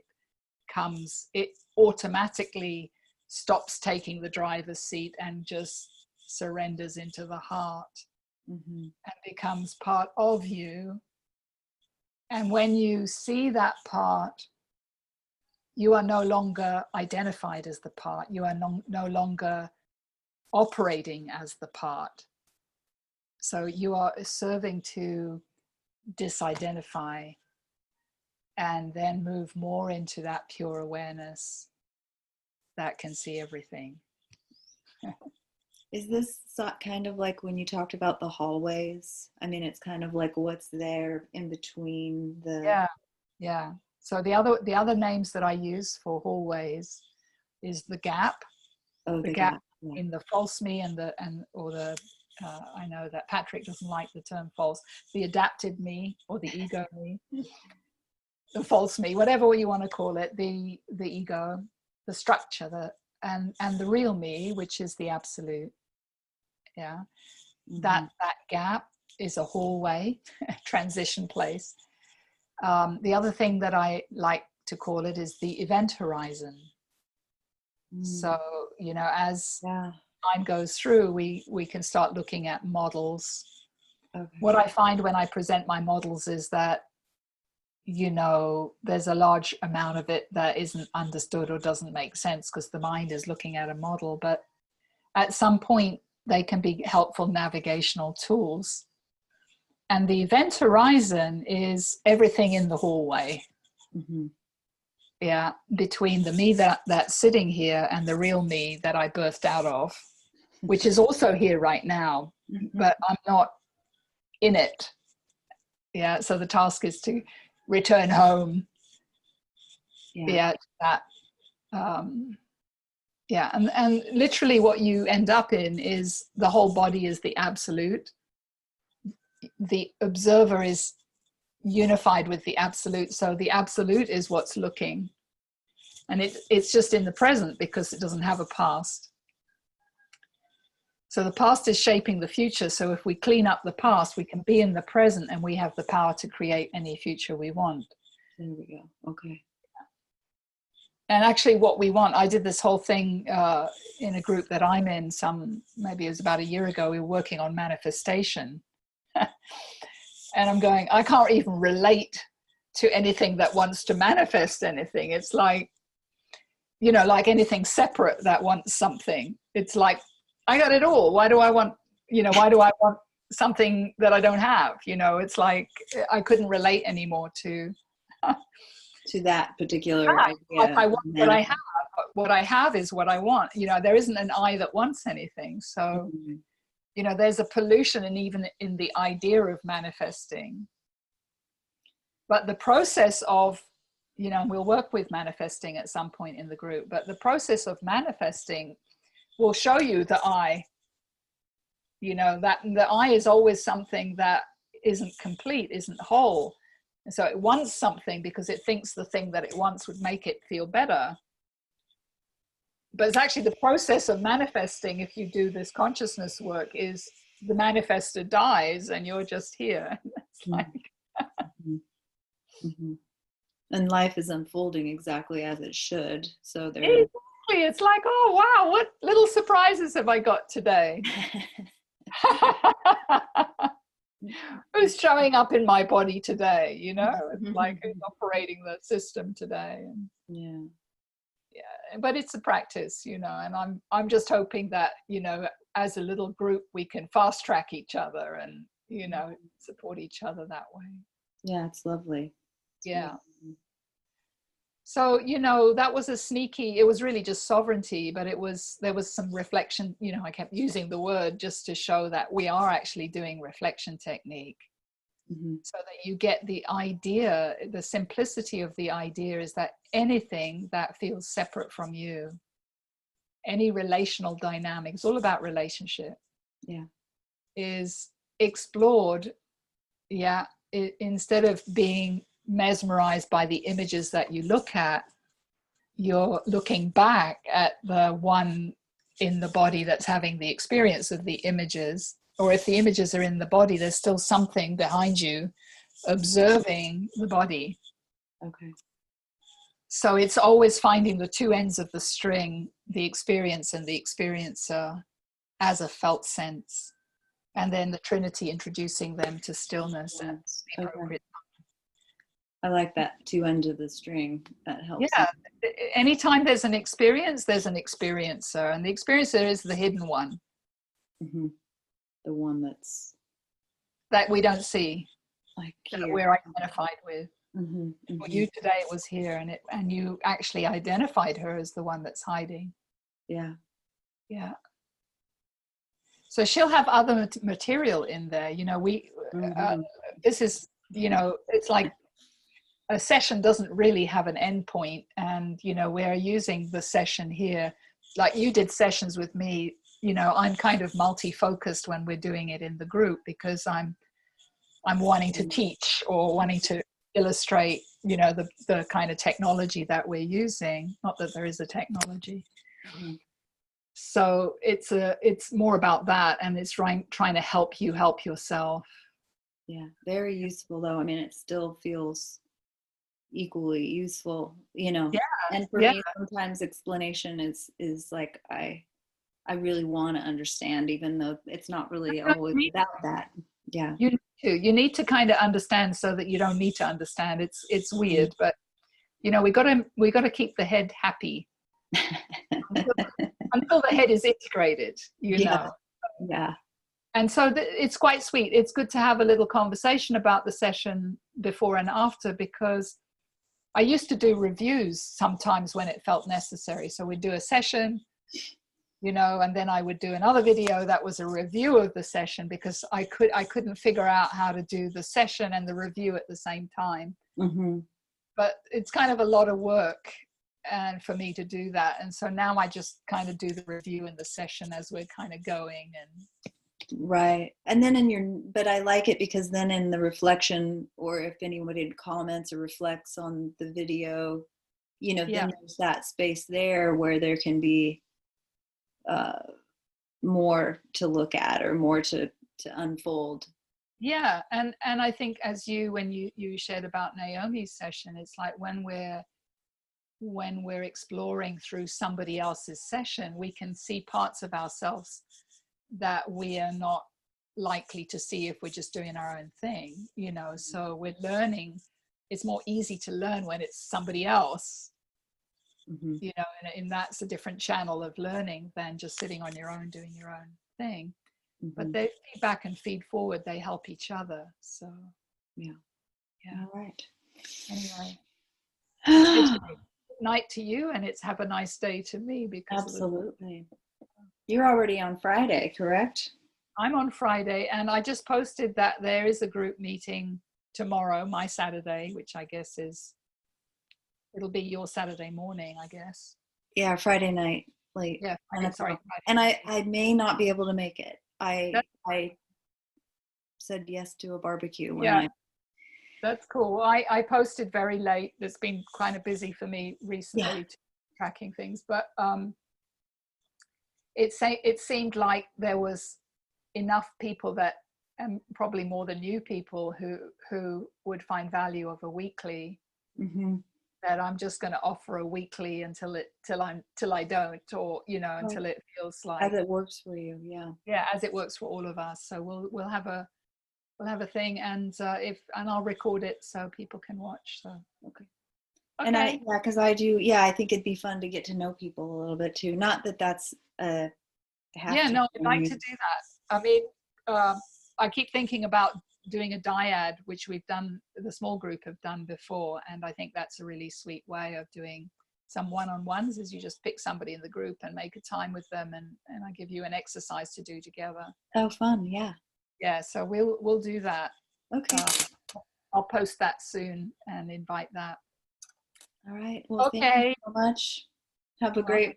automatically stops taking the driver's seat and just surrenders into the heart, and becomes part of you. And when you see that part, you are no longer identified as the part. You are no longer operating as the part. So you are serving to disidentify and then move more into that pure awareness that can see everything. Is this kind of like when you talked about the hallways? I mean, it's kind of like what's there in between the... Yeah. So the other names that I use for hallways is the gap. Oh, the gap in the false me I know that Patrick doesn't like the term false, the adapted me, or the ego me, the false me, whatever you want to call it, the ego, the structure, and the real me, which is the absolute. Yeah. That gap is a hallway, transition place. The other thing that I like to call it is the event horizon. So, you know, as time goes through, we can start looking at models. What I find when I present my models is that, you know, there's a large amount of it that isn't understood or doesn't make sense because the mind is looking at a model, but at some point they can be helpful navigational tools. And the event horizon is everything in the hallway. Yeah, between the me that's sitting here and the real me that I birthed out of, which is also here right now, but I'm not in it. Yeah, so the task is to return home. And literally what you end up in is the whole body is the absolute. The observer is unified with the absolute, so the absolute is what's looking, and it's just in the present because it doesn't have a past. So the past is shaping the future, so if we clean up the past, we can be in the present, and we have the power to create any future we want. There we go. Okay. And actually what we want, I did this whole thing in a group that I'm in, maybe it was about a year ago. We were working on manifestation. And I'm going, I can't even relate to anything that wants to manifest anything. It's like, you know, like anything separate that wants something. It's like, I got it all. Why do I want something that I don't have? You know, it's like, I couldn't relate anymore to that particular idea. Like I want what I have, but what I have is what I want. You know, there isn't an I that wants anything. So, you know, there's a pollution and even in the idea of manifesting. But the process of, you know, we'll work with manifesting at some point in the group, but the process of manifesting will show you the I. You know, that the I is always something that isn't complete, isn't whole. And so it wants something because it thinks the thing that it wants would make it feel better. But it's actually the process of manifesting, if you do this consciousness work, is the manifester dies and you're just here. It's like... And life is unfolding exactly as it should. So there. Exactly. It's like, oh, wow, what little surprises have I got today? Who's showing up in my body today? You know, it's like who's operating the system today? And but it's a practice, you know, and I'm just hoping that, you know, as a little group we can fast track each other and, you know, support each other that way. Yeah, it's lovely. Yeah. So, you know, that was it was really just sovereignty, but there was some reflection. You know, I kept using the word just to show that we are actually doing reflection technique. So that you get the idea, the simplicity of the idea is that anything that feels separate from you, any relational dynamics, all about relationship, is explored yeah, instead of being mesmerized by the images that you look at, you're looking back at the one in the body that's having the experience of the images. Or if the images are in the body, there's still something behind you observing the body. Okay. So it's always finding the two ends of the string, the experience and the experiencer, as a felt sense. And then the Trinity introducing them to stillness at the appropriate time. I like that, two ends of the string. That helps. Yeah. Anytime there's an experience, there's an experiencer. And the experiencer is the hidden one. Mm-hmm. The one that we don't see, like that here. we're identified with. Mm-hmm. Mm-hmm. For you today, it was here, and you actually identified her as the one that's hiding. Yeah. Yeah. So she'll have other material in there. You know, this is, you know, it's like a session doesn't really have an end point, and you know, we're using the session here, like you did sessions with me. You know, I'm kind of multi-focused when we're doing it in the group, because I'm wanting to teach or wanting to illustrate, you know, the kind of technology that we're using. Not that there is a technology. Mm-hmm. So it's more about that, and it's trying to help you help yourself. Yeah, very useful though. I mean, it still feels equally useful, you know. Yeah. And for me, sometimes explanation is like I really want to understand, even though it's not really always without that. Yeah. You need to kind of understand so that you don't need to understand. It's weird, but you know, we got to keep the head happy until the head is integrated, you know. Yeah. And so it's quite sweet. It's good to have a little conversation about the session before and after, because I used to do reviews sometimes when it felt necessary. So we'd do a session, you know, and then I would do another video that was a review of the session, because I couldn't figure out how to do the session and the review at the same time. Mm-hmm. But it's kind of a lot of work and for me to do that. And so now I just kind of do the review and the session as we're kind of going. And right. And then but I like it because then in the reflection, or if anybody comments or reflects on the video, you know, then there's that space there where there can be more to look at or more to unfold. Yeah. And I think when you shared about Naomi's session, it's like when we're exploring through somebody else's session, we can see parts of ourselves that we are not likely to see if we're just doing our own thing, you know. So we're learning. It's more easy to learn when it's somebody else, mm-hmm. you know, and that's a different channel of learning than just sitting on your own doing your own thing. Mm-hmm. But they feed back and feed forward. They help each other. So yeah. All right. Anyway, it's good night to you, and it's have a nice day to me, because absolutely. You're already on Friday, correct? I'm on Friday, and I just posted that there is a group meeting tomorrow, my Saturday, which I guess it'll be your Saturday morning, I guess. Yeah, Friday night, late. Yeah, Friday. And I may not be able to make it. I said yes to a barbecue when That's cool. I posted very late. It's been kind of busy for me recently, tracking things, but it seemed like there was enough people that, and probably more than you people, who would find value of a weekly. Mm-hmm. That I'm just going to offer a weekly until I don't, or you know, until it feels like as it works for you. Yeah, as it works for all of us. So we'll have a thing, and I'll record it so people can watch. So okay. And because I do, I think it'd be fun to get to know people a little bit too. Not that that's no, I'd like to do that. I mean, I keep thinking about doing a dyad, which we've done, the small group have done before, and I think that's a really sweet way of doing some one-on-ones, is you just pick somebody in the group and make a time with them, and I give you an exercise to do together. Oh, fun. Yeah, so we'll do that. Okay. I'll post that soon and invite that. All right. Well, thank you so much. Have a great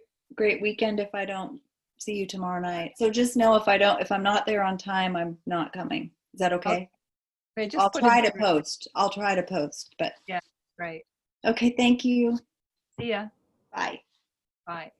weekend if I don't see you tomorrow night. So just know if I'm not there on time, I'm not coming. Is that okay? just I'll put try in to post. I'll try to post, but yeah, right. okay, thank you. See ya. Bye. Bye.